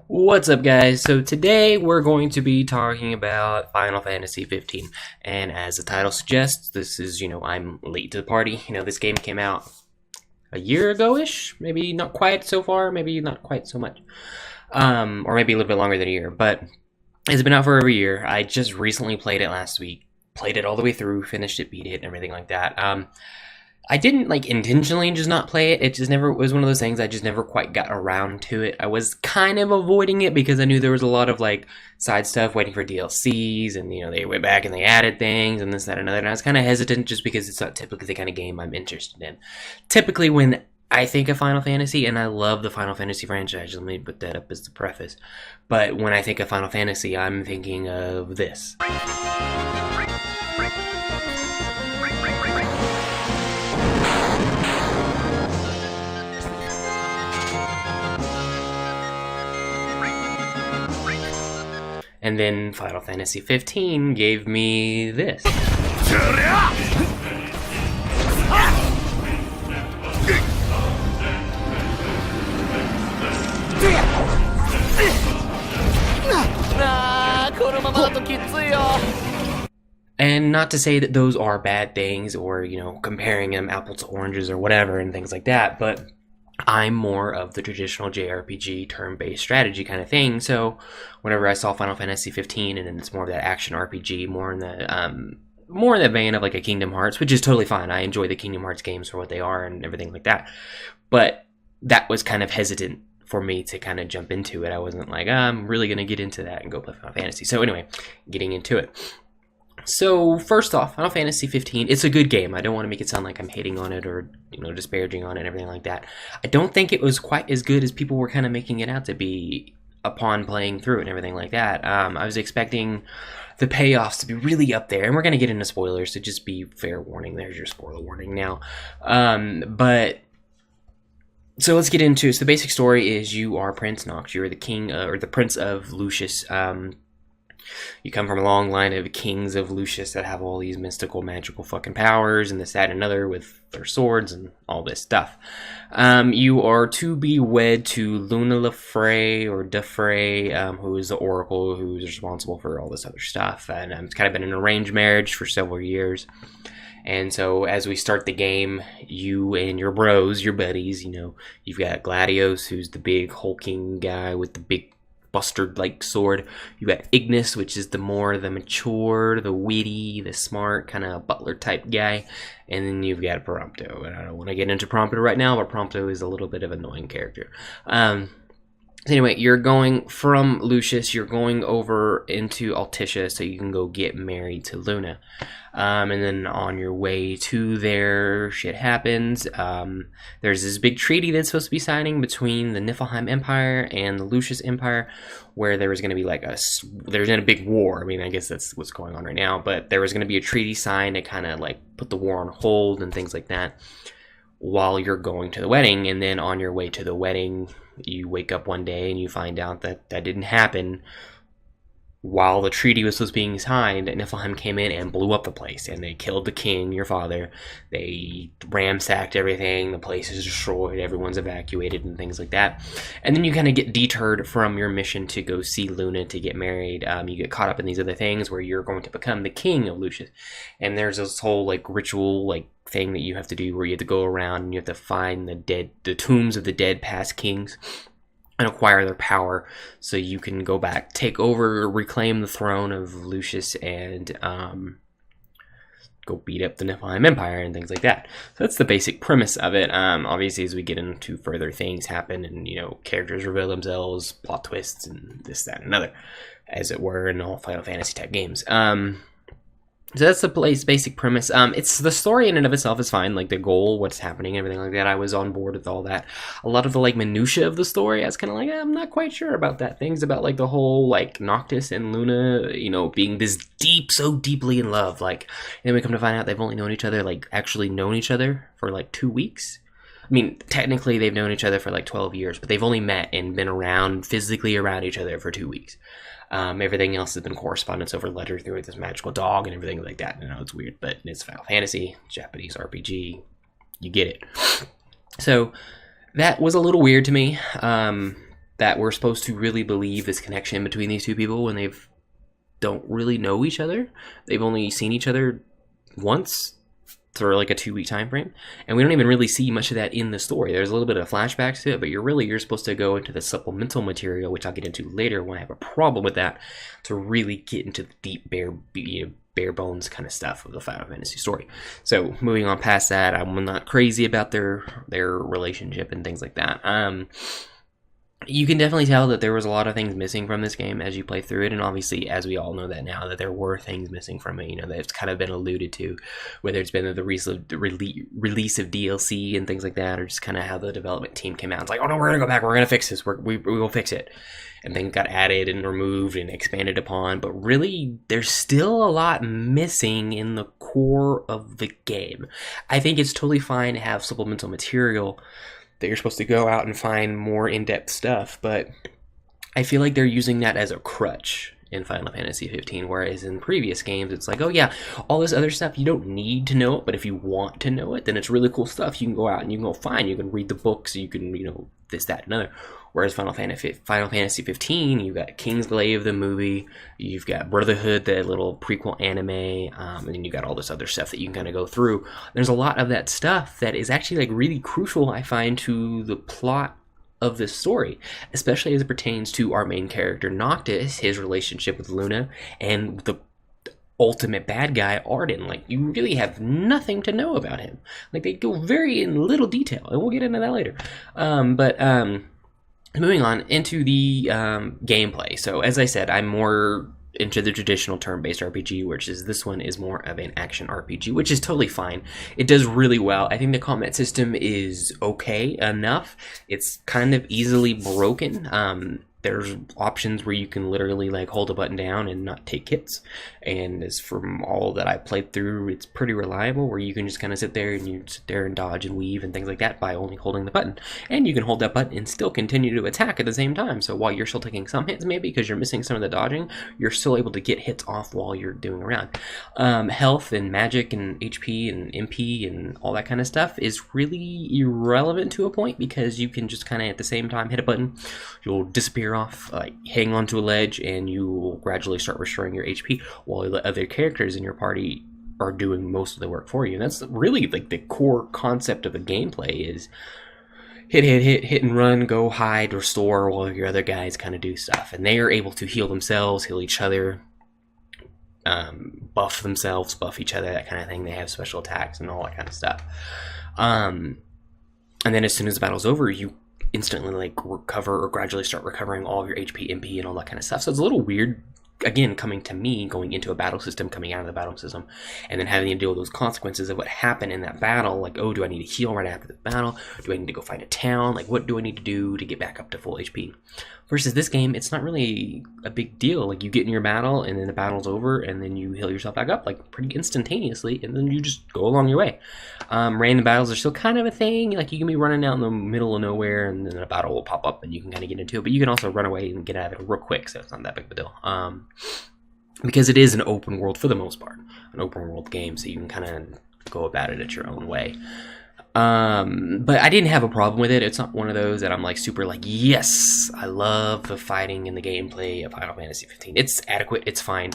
What's up, guys? So today we're going to be talking about Final Fantasy 15, and as the title suggests, this is, I'm late to the party. This game came out a year ago-ish, maybe not quite so far, maybe not quite so much, or maybe a little bit longer than a year, but it's been out for over a year. I just recently played it last week, played it all the way through, finished it, beat it, and everything like that. I didn't intentionally just not play it. It just never was one of those things. I just never quite got around to it. I was kind of avoiding it because I knew there was a lot of side stuff waiting for DLCs, and they went back and they added things and this, that, and another. And I was kind of hesitant just because it's not typically the kind of game I'm interested in. Typically, when I think of Final Fantasy, and I love the Final Fantasy franchise, let me put that up as the preface. But when I think of Final Fantasy, I'm thinking of this. And then Final Fantasy 15 gave me this. And not to say that those are bad things, or, comparing them apples to oranges or whatever and things like that, but I'm more of the traditional JRPG turn-based strategy kind of thing. So whenever I saw Final Fantasy 15, and then it's more of that action RPG, more in the vein of a Kingdom Hearts, which is totally fine. I enjoy the Kingdom Hearts games for what they are and everything like that. But that was kind of hesitant for me to kind of jump into it. I wasn't I'm really going to get into that and go play Final Fantasy. So anyway, getting into it. So first off, Final Fantasy 15, it's a good game. I don't want to make it sound like I'm hating on it or, disparaging on it and everything like that. I don't think it was quite as good as people were kind of making it out to be upon playing through it and everything like that. I was expecting the payoffs to be really up there, and we're going to get into spoilers, so just be fair warning. There's your spoiler warning now. So let's get into it. So the basic story is you are Prince Nox. You're the king, or the prince of Lucius. You come from a long line of kings of Lucius that have all these mystical, magical fucking powers, and this, that, and another with their swords and all this stuff. You are to be wed to Luna Lefray, or Defray, who is the oracle who's responsible for all this other stuff. And it's kind of been an arranged marriage for several years. And so as we start the game, you and your bros, your buddies, you've got Gladios, who's the big hulking guy with the big bustard-like sword. You got Ignis, which is the mature, the witty, the smart, kind of butler-type guy. And then you've got Prompto. And I don't want to get into Prompto right now, but Prompto is a little bit of an annoying character. So anyway, you're going from Lucius, you're going over into Altissia so you can go get married to Luna. And then on your way to there, shit happens. There's this big treaty that's supposed to be signing between the Niflheim Empire and the Lucius Empire, where there was going to be there's been a big war. I mean, I guess that's what's going on right now, but there was going to be a treaty signed to kind of put the war on hold and things like that while you're going to the wedding. And then on your way to the wedding, you wake up one day and you find out that didn't happen. While the treaty was supposed to be being signed, Niflheim came in and blew up the place, and they killed the king, your father. They ransacked everything, the place is destroyed, everyone's evacuated and things like that. And then you kind of get deterred from your mission to go see Luna to get married. You get caught up in these other things where you're going to become the king of Lucius. And there's this whole ritual thing that you have to do where you have to go around and you have to find the tombs of the dead past kings and acquire their power so you can go back, take over, reclaim the throne of Lucius, and go beat up the Niflheim Empire and things like that. So that's the basic premise of it. Obviously, as we get into further things happen and, characters reveal themselves, plot twists, and this, that, and another, as it were, in all Final Fantasy type games. So that's the basic premise. It's the story in and of itself is fine, the goal, what's happening, everything like that. I was on board with all that. A lot of the minutia of the story, I was kind of I'm not quite sure about that. Things about the whole Noctis and Luna, being this so deeply in love. And then we come to find out they've only known each other, actually known each other for 2 weeks. I mean, technically they've known each other for 12 years, but they've only met and been physically around each other for 2 weeks. Everything else has been correspondence over letter through this magical dog and everything like that. I know it's weird, but it's Final Fantasy, Japanese RPG. You get it. So that was a little weird to me. that we're supposed to really believe this connection between these two people when they don't really know each other. They've only seen each other once for like a 2-week time frame, and we don't even really see much of that in the story. There's a little bit of flashbacks to it, but you're supposed to go into the supplemental material, which I'll get into later when I have a problem with that, to really get into the deep bare bones kind of stuff of the Final Fantasy story. So moving on past that, I'm not crazy about their relationship and things like that. You can definitely tell that there was a lot of things missing from this game as you play through it, and obviously, as we all know that now, that there were things missing from it, that's kind of been alluded to, whether it's been the release of DLC and things like that, or just kind of how the development team came out. It's like, oh no, we're going to go back, we're going to fix this, we will fix it. And things got added and removed and expanded upon, but really, there's still a lot missing in the core of the game. I think it's totally fine to have supplemental material that you're supposed to go out and find more in-depth stuff, but I feel like they're using that as a crutch in Final Fantasy 15, whereas in previous games, it's like, oh yeah, all this other stuff, you don't need to know it, but if you want to know it, then it's really cool stuff. You can go out and you can go find, you can read the books, you can, this, that, and another. Whereas Final Fantasy 15, you've got Kingsglaive, the movie, you've got Brotherhood, the little prequel anime, and then you got all this other stuff that you can kind of go through. There's a lot of that stuff that is actually like really crucial, I find, to the plot of this story, especially as it pertains to our main character Noctis, his relationship with Luna, and the ultimate bad guy Ardyn. Like, you really have nothing to know about him. Like, they go very in little detail, and we'll get into that later. Moving on into the gameplay. So, as I said, I'm more into the traditional turn-based RPG, which is this one is more of an action RPG, which is totally fine. It does really well. I think the combat system is okay enough. It's kind of easily broken. There's options where you can literally like hold a button down and not take hits, and as from all that I played through, it's pretty reliable where you can just kind of sit there and dodge and weave and things like that by only holding the button, and you can hold that button and still continue to attack at the same time. So while you're still taking some hits, maybe because you're missing some of the dodging, you're still able to get hits off while you're doing around. Health and magic and HP and MP and all that kind of stuff is really irrelevant to a point, because you can just kind of at the same time hit a button, you'll disappear off, hang onto a ledge, and you will gradually start restoring your HP while the other characters in your party are doing most of the work for you. And that's really like the core concept of the gameplay is hit and run, go hide, restore, while your other guys kind of do stuff. And they are able to heal themselves, heal each other, buff themselves, buff each other, that kind of thing. They have special attacks and all that kind of stuff. And then as soon as the battle's over, you instantly like recover or gradually start recovering all of your HP, MP, and all that kind of stuff. So it's a little weird, again, coming to me, going into a battle system, coming out of the battle system, and then having to deal with those consequences of what happened in that battle. Like, oh, do I need to heal right after the battle? Do I need to go find a town? Like, what do I need to do to get back up to full HP? Versus this game, it's not really a big deal. Like, you get in your battle, and then the battle's over, and then you heal yourself back up, like, pretty instantaneously, and then you just go along your way. Random battles are still kind of a thing. Like, you can be running out in the middle of nowhere, and then a battle will pop up, and you can kind of get into it, but you can also run away and get out of it real quick, so it's not that big of a deal. Because it is an open world, for the most part, an open world game, so you can kind of go about it at your own way. But I didn't have a problem with it. It's not one of those that I'm like super like, yes, I love the fighting and the gameplay of Final Fantasy 15. It's adequate. It's fine.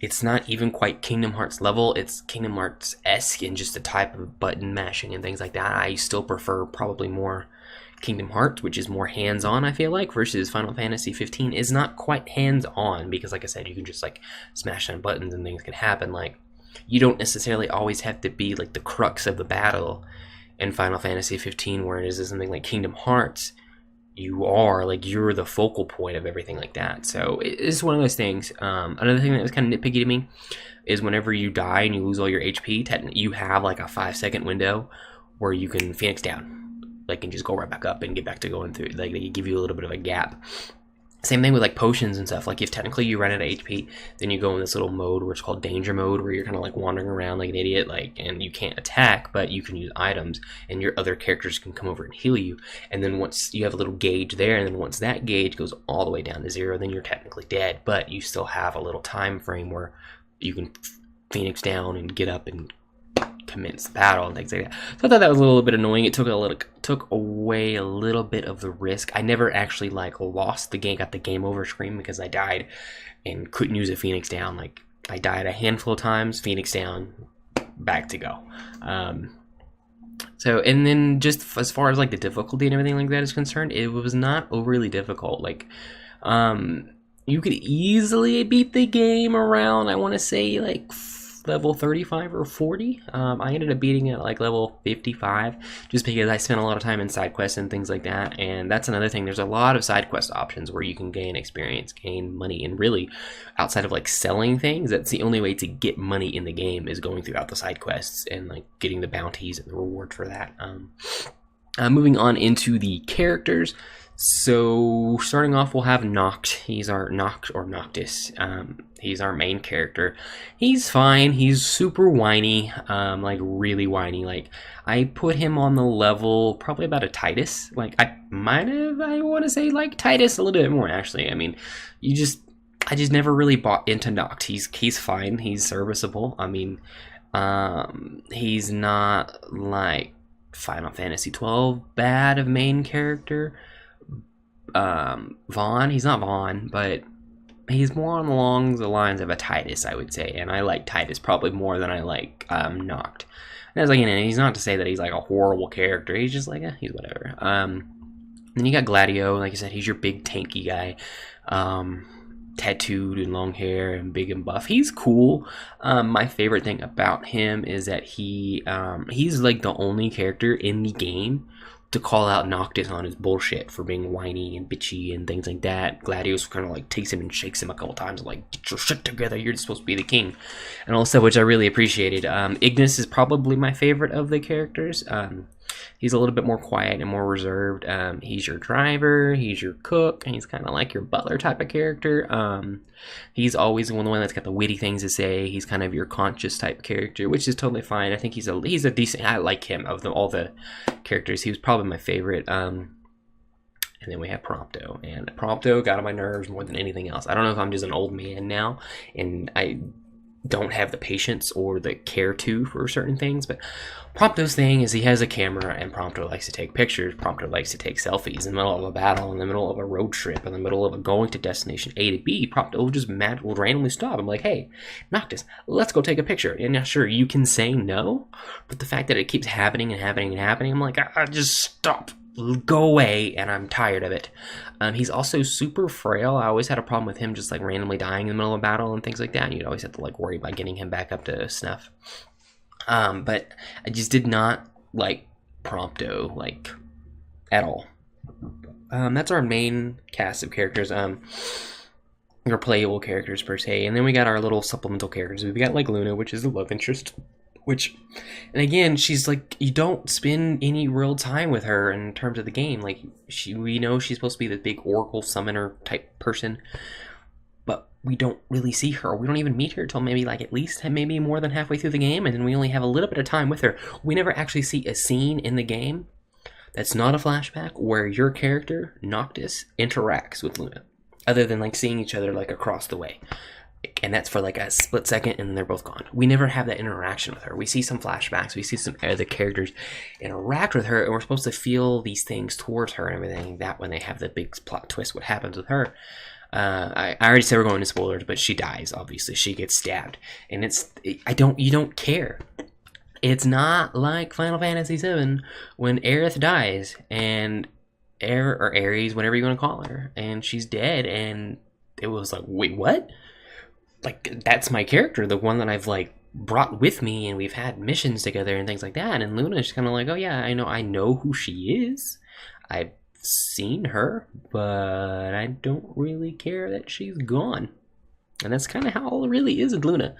It's not even quite Kingdom Hearts level. It's Kingdom Hearts-esque in just the type of button mashing and things like that. I still prefer probably more Kingdom Hearts, which is more hands-on, I feel like, versus Final Fantasy 15 is not quite hands-on, because like I said, you can just like smash on buttons and things can happen. Like, you don't necessarily always have to be like the crux of the battle in Final Fantasy 15, whereas something like Kingdom Hearts, you're the focal point of everything like that. So it's one of those things. Another thing that was kind of nitpicky to me is whenever you die and you lose all your HP, you have like a 5-second window where you can Phoenix down, like, and just go right back up and get back to going through. Like, they give you a little bit of a gap. Same thing with like potions and stuff. Like, if technically you run out of HP, then you go in this little mode where it's called danger mode, where you're kind of like wandering around like an idiot, like, and you can't attack, but you can use items, and your other characters can come over and heal you. And then once you have a little gauge there, and then once that gauge goes all the way down to 0, then you're technically dead. But you still have a little time frame where you can Phoenix down and get up and commence battle and things like that. So I thought that was a little bit annoying. It took away a little bit of the risk. I never actually like lost the game, got the game over screen because I died and couldn't use a Phoenix down. Like I died a handful of times, Phoenix down, back to go. So, and then just as far as like the difficulty and everything like that is concerned, it was not overly difficult. Like, you could easily beat the game around, I want to say, like level 35 or 40. I ended up beating it at like level 55 just because I spent a lot of time in side quests and things like that. And that's another thing. There's a lot of side quest options where you can gain experience, gain money, and really outside of like selling things, that's the only way to get money in the game is going throughout the side quests and like getting the bounties and the reward for that. Moving on into the characters. So starting off, we'll have Noct. He's our Noctis. He's our main character. He's fine. He's super whiny, like really whiny. Like I put him on the level probably about a Tidus. Like I want to say like Tidus a little bit more actually. I mean, I just never really bought into Noct. He's fine. He's serviceable. I mean, he's not like Final Fantasy 12 bad of main character. Vaughn, he's not Vaughn, but he's more along the lines of a Tidus, I would say, and I like Tidus probably more than I like Noct. And it's like, he's not to say that he's like a horrible character. He's just like, he's whatever. Then you got Gladio, like I said, he's your big tanky guy, tattooed and long hair and big and buff. He's cool. My favorite thing about him is that he's like the only character in the game to call out Noctis on his bullshit for being whiny and bitchy and things like that. Gladius kind of like takes him and shakes him a couple times, like, get your shit together, you're supposed to be the king, and all stuff, which I really appreciated. Ignis is probably my favorite of the characters. He's a little bit more quiet and more reserved. He's your driver, he's your cook, and he's kind of like your butler type of character. He's always the one that's got the witty things to say. He's kind of your conscious type character, which is totally fine. I think he's a decent. I like him of all the characters. He was probably my favorite. And then we have Prompto, and Prompto got on my nerves more than anything else. I don't know if I'm just an old man now, and I don't have the patience or the care for certain things, but Prompto's thing is he has a camera, and Prompto likes to take pictures. Prompto likes to take selfies in the middle of a battle, in the middle of a road trip, in the middle of going to destination A to B. Prompto will randomly stop. I'm like, hey, Noctis, let's go take a picture. And now, sure, you can say no, but the fact that it keeps happening and happening and happening, I'm like, I just stop. Go away, and I'm tired of it. He's also super frail. I always had a problem with him just like randomly dying in the middle of a battle and things like that. You'd always have to like worry about getting him back up to snuff. But I just did not like Prompto like at all. That's our main cast of characters. Your playable characters per se, and then we got our little supplemental characters. We've got like Luna, which is the love interest. Which, and again, she's like, you don't spend any real time with her in terms of the game. Like, we know she's supposed to be the big oracle summoner type person, but we don't really see her. We don't even meet her till maybe like at least maybe more than halfway through the game, and then we only have a little bit of time with her. We never actually see a scene in the game that's not a flashback where your character, Noctis, interacts with Luna, other than like seeing each other like across the way. And that's for like a split second, and they're both gone. We never have that interaction with her. We see some flashbacks. We see some other characters interact with her, and we're supposed to feel these things towards her and everything. That when they have the big plot twist, what happens with her? I already said we're going to spoilers, but she dies. Obviously, she gets stabbed, and you don't care. It's not like Final Fantasy VII when Aerith dies, and Ares, whatever you want to call her, and she's dead, and it was like, wait, what? Like, that's my character, the one that I've like brought with me, and we've had missions together and things like that. And Luna's just kind of like, oh yeah, I know who she is. I've seen her, but I don't really care that she's gone. And that's kind of how it really is with Luna.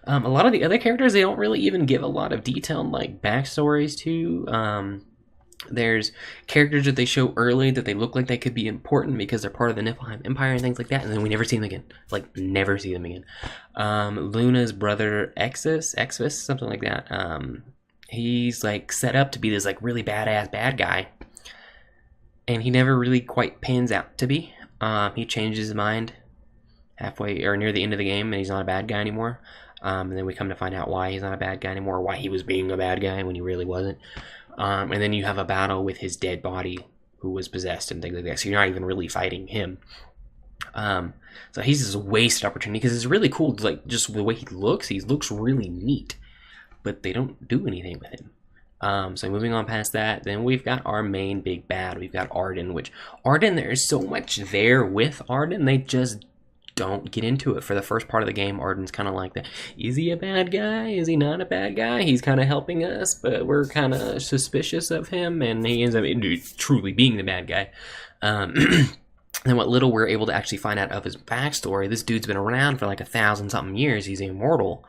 A lot of the other characters, they don't really even give a lot of detailed like backstories to. There's characters that they show early that they look like they could be important because they're part of the Niflheim Empire and things like that, and then we never see them again. Like, never see them again. Luna's brother, Exvis, something like that. He's, like, set up to be this, like, really badass bad guy, and he never really quite pans out to be. He changes his mind halfway, or near the end of the game, and he's not a bad guy anymore. And then we come to find out why he's not a bad guy anymore, why he was being a bad guy when he really wasn't. And then you have a battle with his dead body, who was possessed and things like that. So you're not even really fighting him. So he's just a wasted opportunity, because it's really cool. Like, just the way he looks really neat, but they don't do anything with him. So moving on past that, then we've got our main big bad. We've got Ardyn, which Ardyn, there's so much there with Ardyn. They just don't get into it. For the first part of the game, Ardyn's kind of like that. Is he a bad guy? Is he not a bad guy? He's kind of helping us, but we're kind of suspicious of him, and he ends up truly being the bad guy. And what little we're able to actually find out of his backstory, this dude's been around for like 1,000-something years. He's immortal.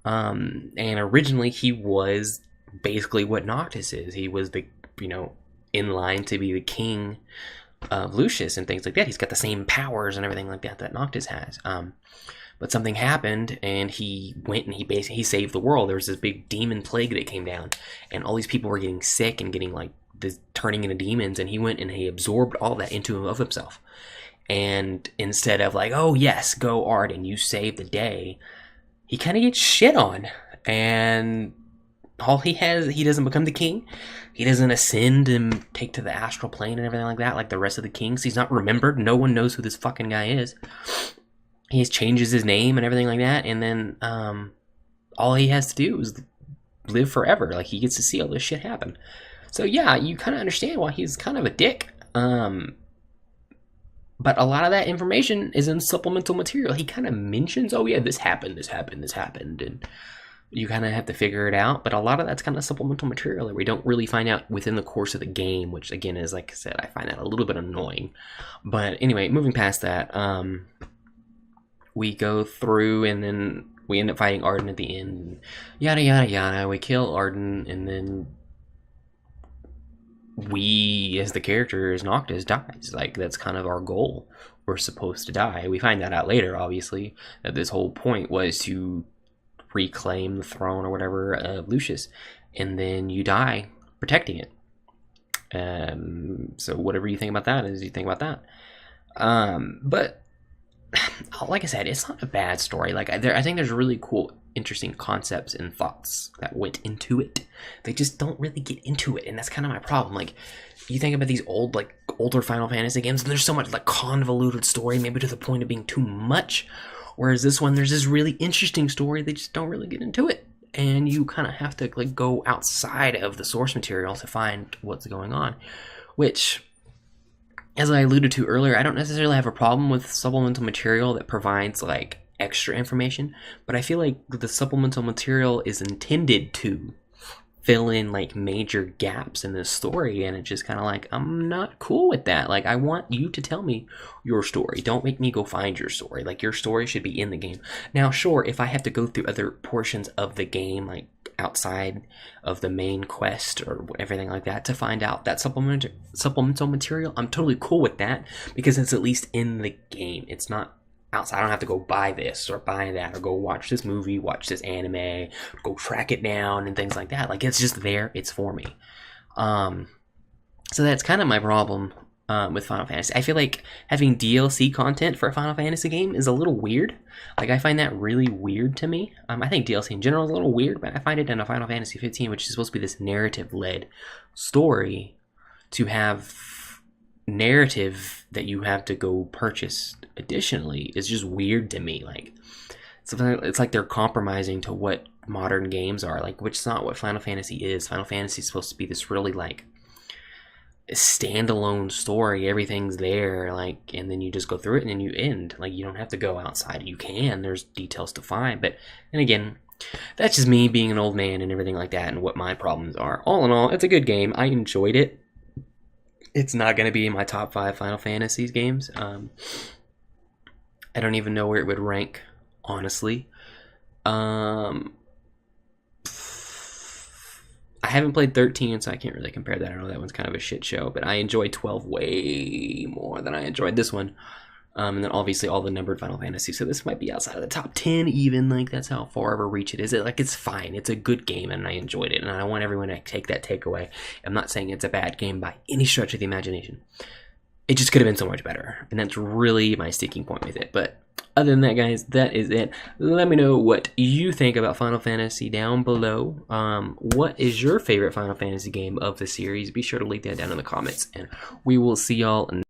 And originally he was basically what Noctis is. He was the, in line to be the king of Lucius and things like that. He's got the same powers and everything like that Noctis has. But something happened, and he went and he saved the world. There was this big demon plague that came down, and all these people were getting sick and getting turning into demons, and he went and he absorbed all that into of himself. And instead of like, oh yes, go Ardyn, you saved the day, he kind of gets shit on, and all he doesn't become the king. He doesn't ascend and take to the astral plane and everything like that, like the rest of the kings. He's not remembered. No one knows who this fucking guy is. He changes his name and everything like that, and then all he has to do is live forever. Like, he gets to see all this shit happen. So yeah, you kind of understand why he's kind of a dick. But a lot of that information is in supplemental material. He kind of mentions, oh yeah, this happened, and you kind of have to figure it out. But a lot of that's kind of supplemental material that we don't really find out within the course of the game, which again is, like I said, I find that a little bit annoying. But anyway, moving past that, we go through, and then we end up fighting Ardyn at the end. Yada yada yada. We kill Ardyn, and then we, as the characters, Noctis dies. Like, that's kind of our goal. We're supposed to die. We find that out later, obviously, that this whole point was to reclaim the throne or whatever of Lucius, and then you die protecting it. So whatever you think about that is you think about that. But like I said, it's not a bad story. Like, I think there's really cool, interesting concepts and thoughts that went into it. They just don't really get into it, and that's kind of my problem. Like, you think about these older Final Fantasy games, and there's so much convoluted story, maybe to the point of being too much. Whereas this one, there's this really interesting story. They just don't really get into it, and you kind of have to go outside of the source material to find what's going on. Which, as I alluded to earlier, I don't necessarily have a problem with supplemental material that provides extra information, but I feel like the supplemental material is intended to fill in major gaps in this story, and it's just kind of I'm not cool with that. I want you to tell me your story. Don't make me go find your story. Your story should be in the game. Now, sure, if I have to go through other portions of the game, outside of the main quest or everything like that, to find out that supplemental material, I'm totally cool with that, because it's at least in the game. It's not outside. I don't have to go buy this or buy that or go watch this movie, watch this anime, go track it down and things like that. It's just there. It's for me. So that's kind of my problem with Final Fantasy. I feel like having DLC content for a Final Fantasy game is a little weird. I find that really weird to me. I think DLC in general is a little weird, but I find it in a Final Fantasy 15, which is supposed to be this narrative-led story, to have narrative that you have to go purchase additionally is just weird to me. It's like they're compromising to what modern games are, which is not what Final Fantasy is. Final Fantasy is supposed to be this really a standalone story. Everything's there, and then you just go through it and then you end. You don't have to go outside. You can. There's details to find, but and again, that's just me being an old man and everything like that, and what my problems are. All in all, it's a good game. I enjoyed it. It's not going to be in my top 5 Final Fantasy games. I don't even know where it would rank, honestly. I haven't played 13, so I can't really compare that. I know that one's kind of a shit show, but I enjoyed 12 way more than I enjoyed this one. And then obviously all the numbered Final Fantasy, so this might be outside of the top 10 even. That's how far of a reach it is. It's fine. It's a good game, and I enjoyed it, and I want everyone to take that takeaway. I'm not saying it's a bad game by any stretch of the imagination. It just could have been so much better, and that's really my sticking point with it. But Other than that, guys, that is it. Let me know what you think about Final Fantasy down below. What is your favorite Final Fantasy game of the series? Be sure to leave that down in the comments, and we will see y'all